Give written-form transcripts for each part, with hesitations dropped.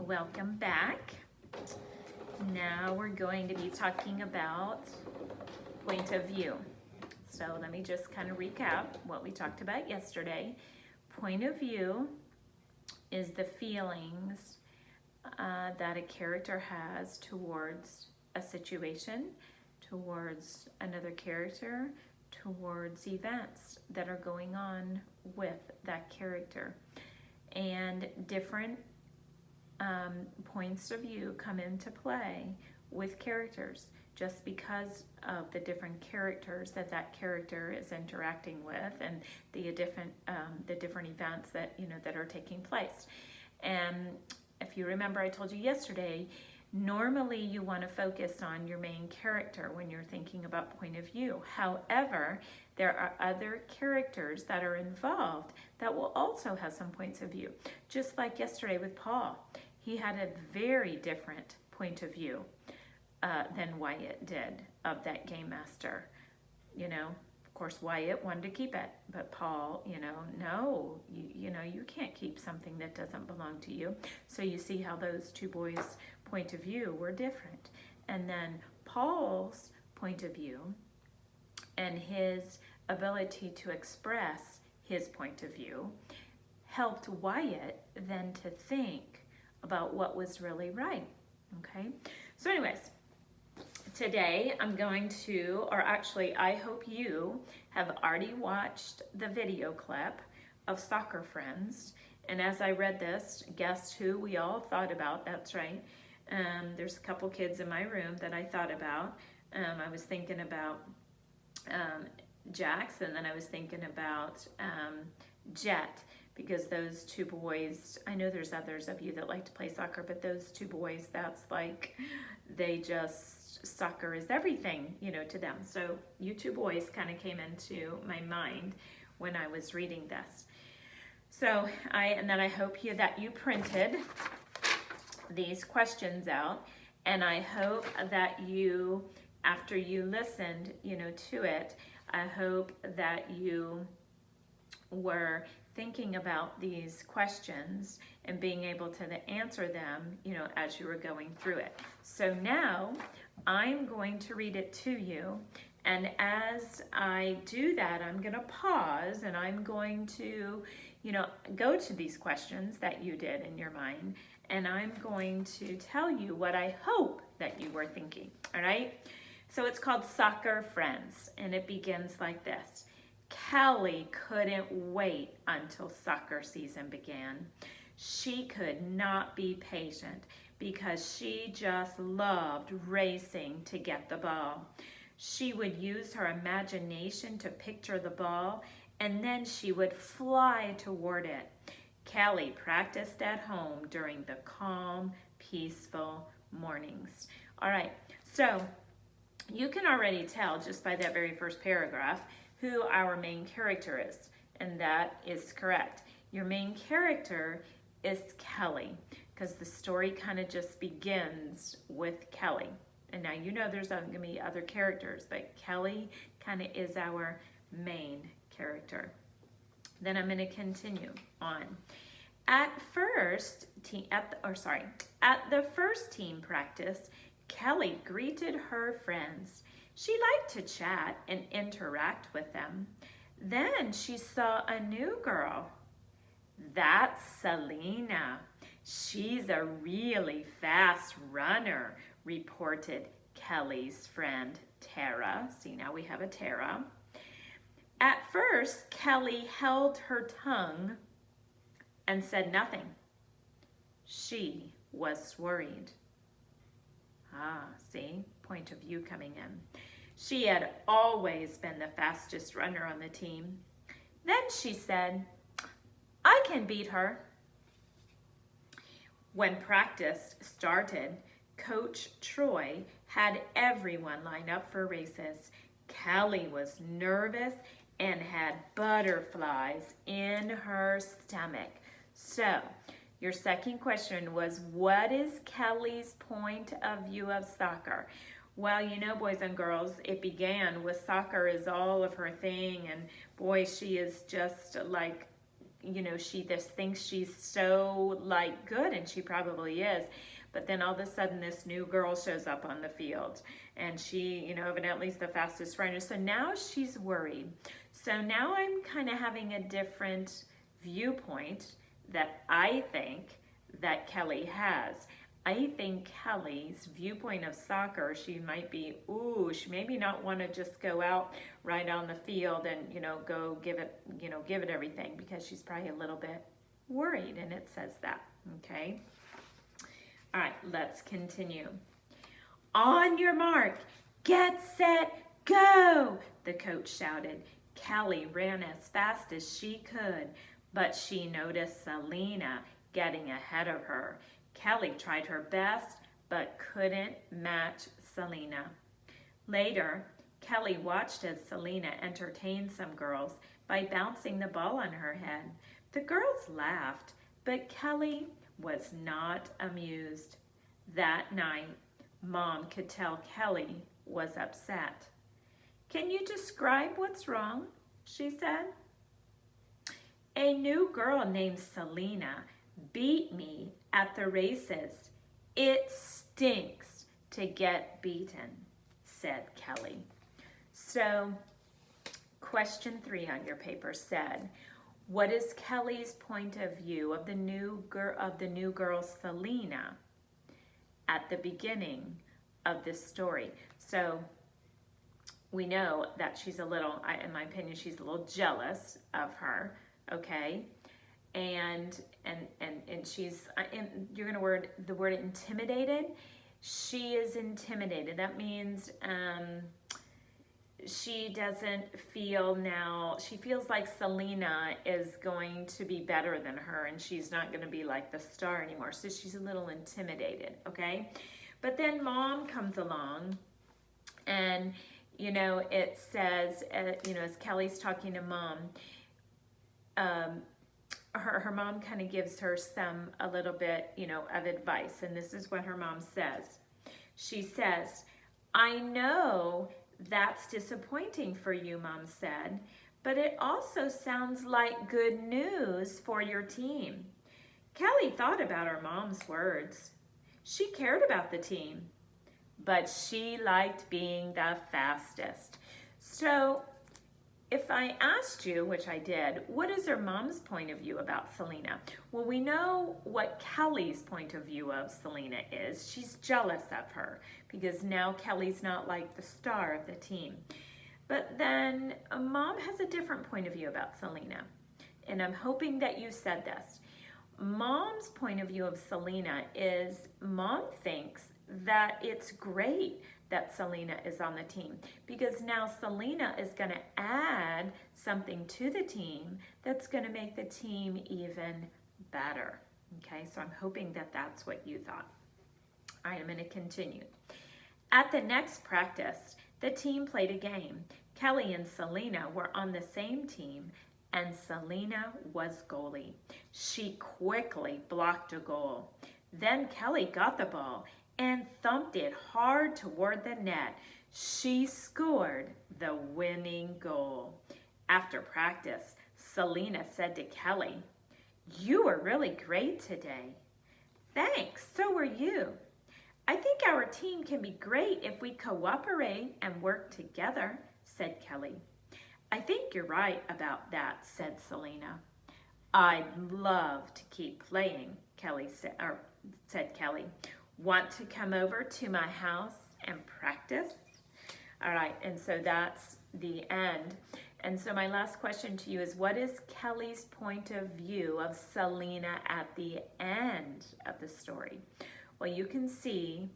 Welcome back. Now we're going to be talking about point of view. So let me just kind of recap what we talked about yesterday. Point of view is the feelings that a character has towards a situation, towards another character, towards events that are going on with that character. And different points of view come into play with characters just because of the different characters that character is interacting with and the different events that that are taking place. And if you remember, I told you yesterday, normally you want to focus on your main character when you're thinking about point of view. However, there are other characters that are involved that will also have some points of view. Just like yesterday with Paul, he had a very different point of view than Wyatt did of that game master. Of course, Wyatt wanted to keep it, but Paul, no, you can't keep something that doesn't belong to you. So you see how those two boys' point of view were different. And then Paul's point of view and his ability to express his point of view helped Wyatt then to think about what was really right. Okay, so anyways, today I'm going to, or actually I hope you have already watched the video clip of Soccer Friends. And as I read this, guess who we all thought about? That's right. There's a couple kids in my room that I thought about. I was thinking about Jax, and then I was thinking about Jet, because those two boys, I know there's others of you that like to play soccer, but those two boys, that's like, soccer is everything, to them. So you two boys kind of came into my mind when I was reading this. So I hope that you printed these questions out, and I hope that you, after you listened, to it, I hope that you were thinking about these questions and being able to answer them, as you were going through it. So now I'm going to read it to you. And as I do that, I'm going to pause and I'm going to, go to these questions that you did in your mind. And I'm going to tell you what I hope that you were thinking. All right. So it's called Soccer Friends. And it begins like this. Kelly couldn't wait until soccer season began. She could not be patient because she just loved racing to get the ball. She would use her imagination to picture the ball, and then she would fly toward it. Kelly practiced at home during the calm, peaceful mornings. All right, so you can already tell just by that very first paragraph who our main character is, and that is correct. Your main character is Kelly, because the story kind of just begins with Kelly. And now there's going to be other characters, but Kelly kind of is our main character. Then I'm going to continue on. At the first team practice, Kelly greeted her friends. She liked to chat and interact with them. Then she saw a new girl. That's Selena. She's a really fast runner, reported Kelly's friend Tara. See, now we have a Tara. At first, Kelly held her tongue and said nothing. She was worried. See, point of view coming in. She had always been the fastest runner on the team. Then she said, I can beat her. When practice started, Coach Troy had everyone line up for races. Kelly was nervous and had butterflies in her stomach. So, your second question was, what is Kelly's point of view of soccer? Well, boys and girls, it began with soccer is all of her thing, and boy, she is just like she just thinks she's so like good, and she probably is. But then all of a sudden this new girl shows up on the field, and she, evidently is the fastest runner. So now she's worried. So now I'm kind of having a different viewpoint that I think that Kelly has. I think Kelly's viewpoint of soccer, she might be, she maybe not want to just go out right on the field and, go give it everything, because she's probably a little bit worried, and it says that, okay? All right, let's continue. On your mark, get set, go, the coach shouted. Kelly ran as fast as she could, but she noticed Selena getting ahead of her. Kelly tried her best, but couldn't match Selena. Later, Kelly watched as Selena entertained some girls by bouncing the ball on her head. The girls laughed, but Kelly was not amused. That night, Mom could tell Kelly was upset. "Can you describe what's wrong?" she said. "A new girl named Selena beat me at the races. It stinks to get beaten," said Kelly. So, question 3 on your paper said, what is Kelly's point of view of the new girl Selena at the beginning of this story? So we know that she's in my opinion, she's a little jealous of her, okay? And she's, you're going to word the word intimidated. She is intimidated. That means she doesn't feel now, she feels like Selena is going to be better than her, and she's not going to be like the star anymore. So she's a little intimidated, okay? But then Mom comes along, and, it says, as Kelly's talking to Mom, her mom kind of gives her a little bit, of advice. And this is what her mom says. She says, "I know that's disappointing for you," Mom said, "but it also sounds like good news for your team." Kelly thought about her mom's words. She cared about the team, but she liked being the fastest. So if I asked you, which I did, what is her mom's point of view about Selena? Well, we know what Kelly's point of view of Selena is. She's jealous of her because now Kelly's not like the star of the team. But then Mom has a different point of view about Selena. And I'm hoping that you said this. Mom's point of view of Selena is Mom thinks that it's great that Selena is on the team, because now Selena is going to add something to the team that's going to make the team even better. Okay, so I'm hoping that that's what you thought. All right, I'm going to continue. At the next practice, the team played a game. Kelly and Selena were on the same team, and Selena was goalie. She quickly blocked a goal. Then Kelly got the ball and thumped it hard toward the net. She scored the winning goal. After practice, Selena said to Kelly, "You were really great today." "Thanks, so were you. I think our team can be great if we cooperate and work together," said Kelly. "I think you're right about that," said Selena. "I'd love to keep playing," said Kelly. "Want to come over to my house and practice?" All right, and so that's the end. And so my last question to you is, what is Kelly's point of view of Selena at the end of the story? Well, you can see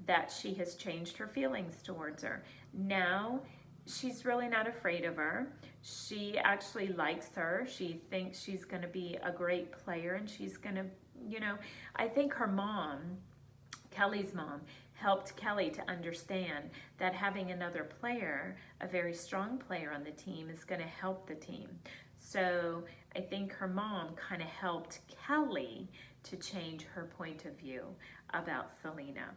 that she has changed her feelings towards her. Now, she's really not afraid of her. She actually likes her. She thinks she's going to be a great player, and she's going to, I think her mom, Kelly's mom, helped Kelly to understand that having another player, a very strong player on the team, is going to help the team. So I think her mom kind of helped Kelly to change her point of view about Selena.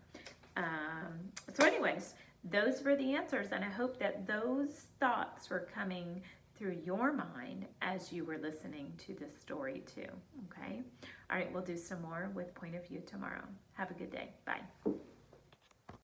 So anyways, those were the answers, and I hope that those thoughts were coming through your mind as you were listening to this story too, okay? All right, we'll do some more with Point of View tomorrow. Have a good day. Bye.